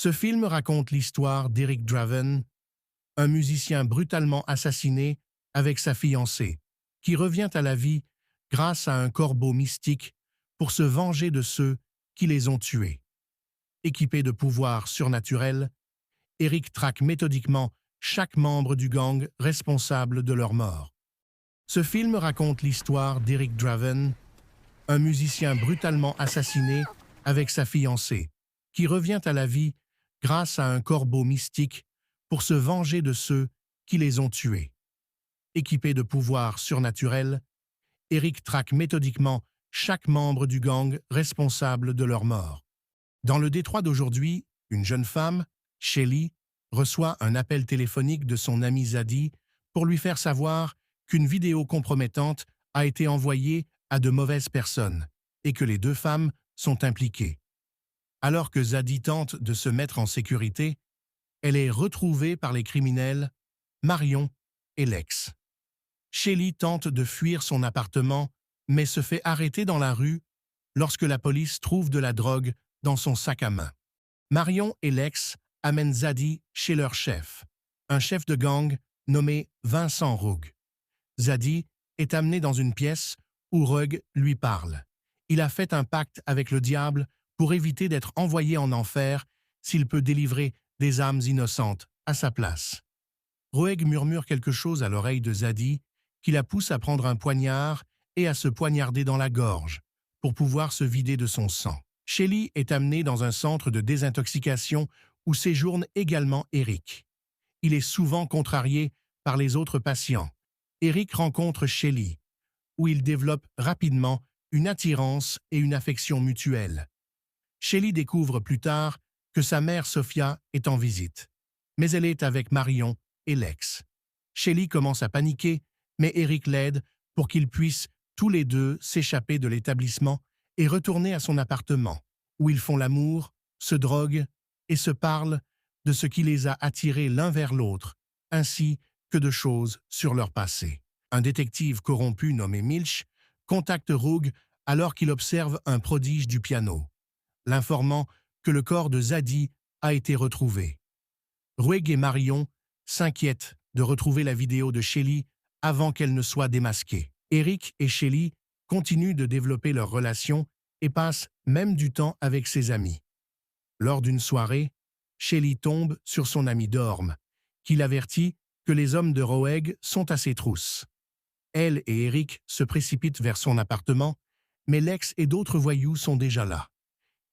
Ce film raconte l'histoire d'Eric Draven, un musicien brutalement assassiné avec sa fiancée, qui revient à la vie grâce à un corbeau mystique pour se venger de ceux qui les ont tués. Équipé de pouvoirs surnaturels, Eric traque méthodiquement chaque membre du gang responsable de leur mort. Ce film raconte l'histoire d'Eric Draven, un musicien brutalement assassiné avec sa fiancée, qui revient à la vie grâce à un corbeau mystique pour se venger de ceux qui les ont tués. Équipé de pouvoirs surnaturels, Eric traque méthodiquement chaque membre du gang responsable de leur mort. Dans le détroit d'aujourd'hui, une jeune femme, Shelly, reçoit un appel téléphonique de son ami Zadie pour lui faire savoir qu'une vidéo compromettante a été envoyée à de mauvaises personnes et que les deux femmes sont impliquées. Alors que Zadie tente de se mettre en sécurité, elle est retrouvée par les criminels Marion et Lex. Shelly tente de fuir son appartement, mais se fait arrêter dans la rue lorsque la police trouve de la drogue dans son sac à main. Marion et Lex amènent Zadie chez leur chef, un chef de gang nommé Vincent Rogue. Zadie est amené dans une pièce où Rogue lui parle. Il a fait un pacte avec le diable pour éviter d'être envoyé en enfer s'il peut délivrer des âmes innocentes à sa place. Roeg murmure quelque chose à l'oreille de Zadie qui la pousse à prendre un poignard et à se poignarder dans la gorge pour pouvoir se vider de son sang. Shelly est amenée dans un centre de désintoxication où séjourne également Eric. Il est souvent contrarié par les autres patients. Eric rencontre Shelly, où ils développent rapidement une attirance et une affection mutuelle. Shelly découvre plus tard que sa mère Sophia est en visite, mais elle est avec Marion et Lex. Shelly commence à paniquer, mais Eric l'aide pour qu'ils puissent tous les deux s'échapper de l'établissement et retourner à son appartement, où ils font l'amour, se droguent et se parlent de ce qui les a attirés l'un vers l'autre, ainsi que de choses sur leur passé. Un détective corrompu nommé Milch contacte Rogue alors qu'il observe un prodige du piano, l'informant que le corps de Zadie a été retrouvé. Rogue et Marion s'inquiètent de retrouver la vidéo de Shelly avant qu'elle ne soit démasquée. Eric et Shelly continuent de développer leur relation et passent même du temps avec ses amis. Lors d'une soirée, Shelly tombe sur son ami Dorm, qui l'avertit que les hommes de Roeg sont à ses trousses. Elle et Eric se précipitent vers son appartement, mais Lex et d'autres voyous sont déjà là.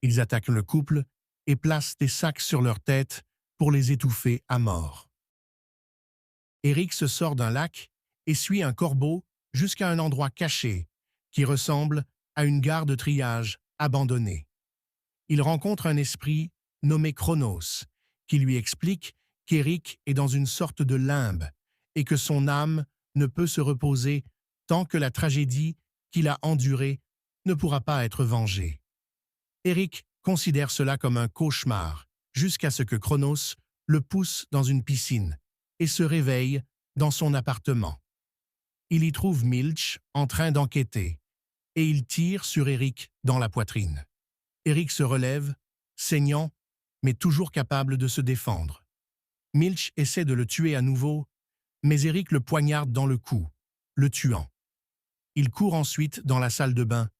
Ils attaquent le couple et placent des sacs sur leur tête pour les étouffer à mort. Eric se sort d'un lac et suit un corbeau jusqu'à un endroit caché qui ressemble à une gare de triage abandonnée. Il rencontre un esprit nommé Chronos qui lui explique qu'Eric est dans une sorte de limbe et que son âme ne peut se reposer tant que la tragédie qu'il a endurée ne pourra pas être vengée. Eric considère cela comme un cauchemar jusqu'à ce que Chronos le pousse dans une piscine et se réveille dans son appartement. Il y trouve Milch en train d'enquêter et il tire sur Eric dans la poitrine. Eric se relève, saignant, mais toujours capable de se défendre. Milch essaie de le tuer à nouveau, mais Eric le poignarde dans le cou, le tuant. Il court ensuite dans la salle de bain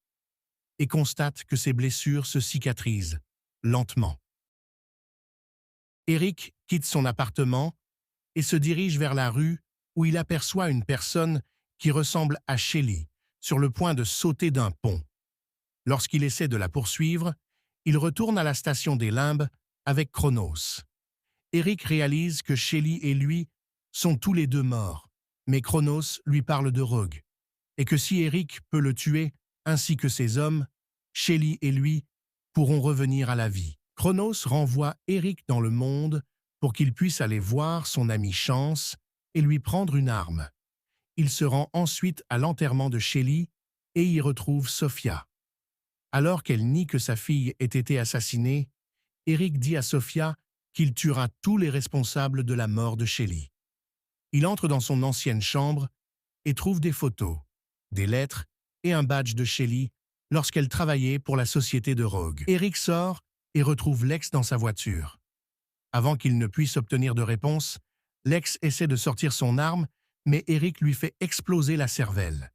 et constate que ses blessures se cicatrisent, lentement. Eric quitte son appartement et se dirige vers la rue où il aperçoit une personne qui ressemble à Shelly, sur le point de sauter d'un pont. Lorsqu'il essaie de la poursuivre, il retourne à la station des Limbes avec Chronos. Eric réalise que Shelly et lui sont tous les deux morts, mais Chronos lui parle de Rogue, et que si Eric peut le tuer, ainsi que ses hommes, Shelly et lui pourront revenir à la vie. Chronos renvoie Eric dans le monde pour qu'il puisse aller voir son ami Chance et lui prendre une arme. Il se rend ensuite à l'enterrement de Shelly et y retrouve Sophia. Alors qu'elle nie que sa fille ait été assassinée, Eric dit à Sophia qu'il tuera tous les responsables de la mort de Shelly. Il entre dans son ancienne chambre et trouve des photos, des lettres et un badge de Shelly lorsqu'elle travaillait pour la société de Rogue. Eric sort et retrouve Lex dans sa voiture. Avant qu'il ne puisse obtenir de réponse, Lex essaie de sortir son arme, mais Eric lui fait exploser la cervelle.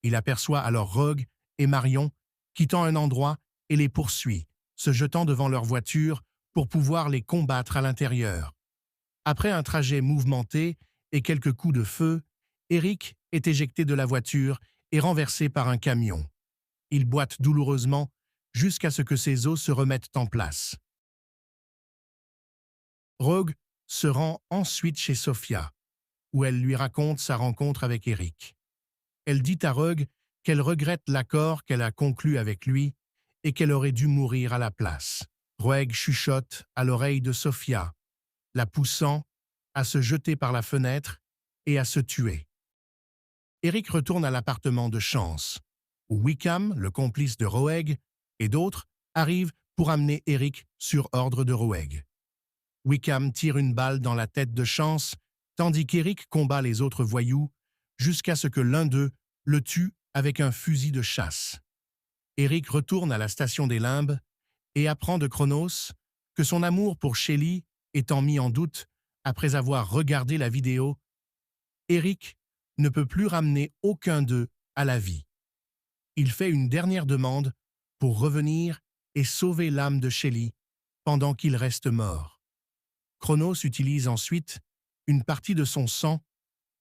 Il aperçoit alors Rogue et Marion quittant un endroit et les poursuit, se jetant devant leur voiture pour pouvoir les combattre à l'intérieur. Après un trajet mouvementé et quelques coups de feu, Eric est éjecté de la voiture et renversé par un camion. Il boite douloureusement jusqu'à ce que ses os se remettent en place. Rogue se rend ensuite chez Sophia, où elle lui raconte sa rencontre avec Eric. Elle dit à Rogue qu'elle regrette l'accord qu'elle a conclu avec lui et qu'elle aurait dû mourir à la place. Rogue chuchote à l'oreille de Sophia, la poussant à se jeter par la fenêtre et à se tuer. Eric retourne à l'appartement de Chance, où Wickham, le complice de Roeg, et d'autres arrivent pour amener Eric sur ordre de Roeg. Wickham tire une balle dans la tête de Chance, tandis qu'Eric combat les autres voyous, jusqu'à ce que l'un d'eux le tue avec un fusil de chasse. Eric retourne à la station des Limbes et apprend de Chronos que son amour pour Shelly étant mis en doute après avoir regardé la vidéo, Eric ne peut plus ramener aucun d'eux à la vie. Il fait une dernière demande pour revenir et sauver l'âme de Shelly pendant qu'il reste mort. Chronos utilise ensuite une partie de son sang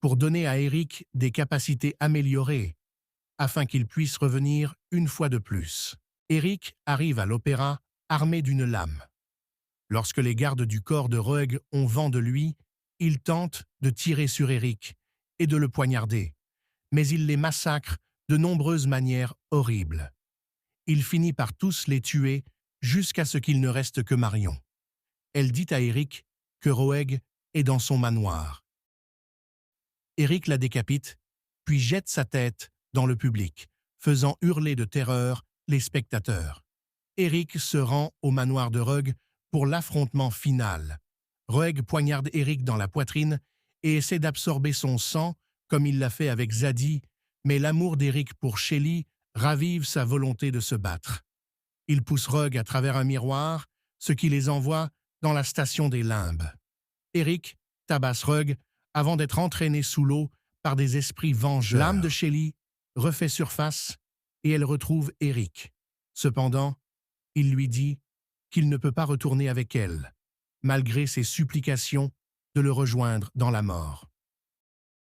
pour donner à Eric des capacités améliorées afin qu'il puisse revenir une fois de plus. Eric arrive à l'opéra armé d'une lame. Lorsque les gardes du corps de Roeg ont vent de lui, ils tentent de tirer sur Eric et de le poignarder, mais il les massacre de nombreuses manières horribles. Il finit par tous les tuer jusqu'à ce qu'il ne reste que Marion. Elle dit à Eric que Roeg est dans son manoir. Eric la décapite, puis jette sa tête dans le public, faisant hurler de terreur les spectateurs. Eric se rend au manoir de Roeg pour l'affrontement final. Roeg poignarde Eric dans la poitrine et essaie d'absorber son sang comme il l'a fait avec Zadie, mais l'amour d'Eric pour Shelly ravive sa volonté de se battre. Il pousse Roeg à travers un miroir, ce qui les envoie dans la station des Limbes. Eric tabasse Roeg avant d'être entraîné sous l'eau par des esprits vengeurs. L'âme de Shelly refait surface et elle retrouve Eric. Cependant, il lui dit qu'il ne peut pas retourner avec elle, malgré ses supplications de le rejoindre dans la mort.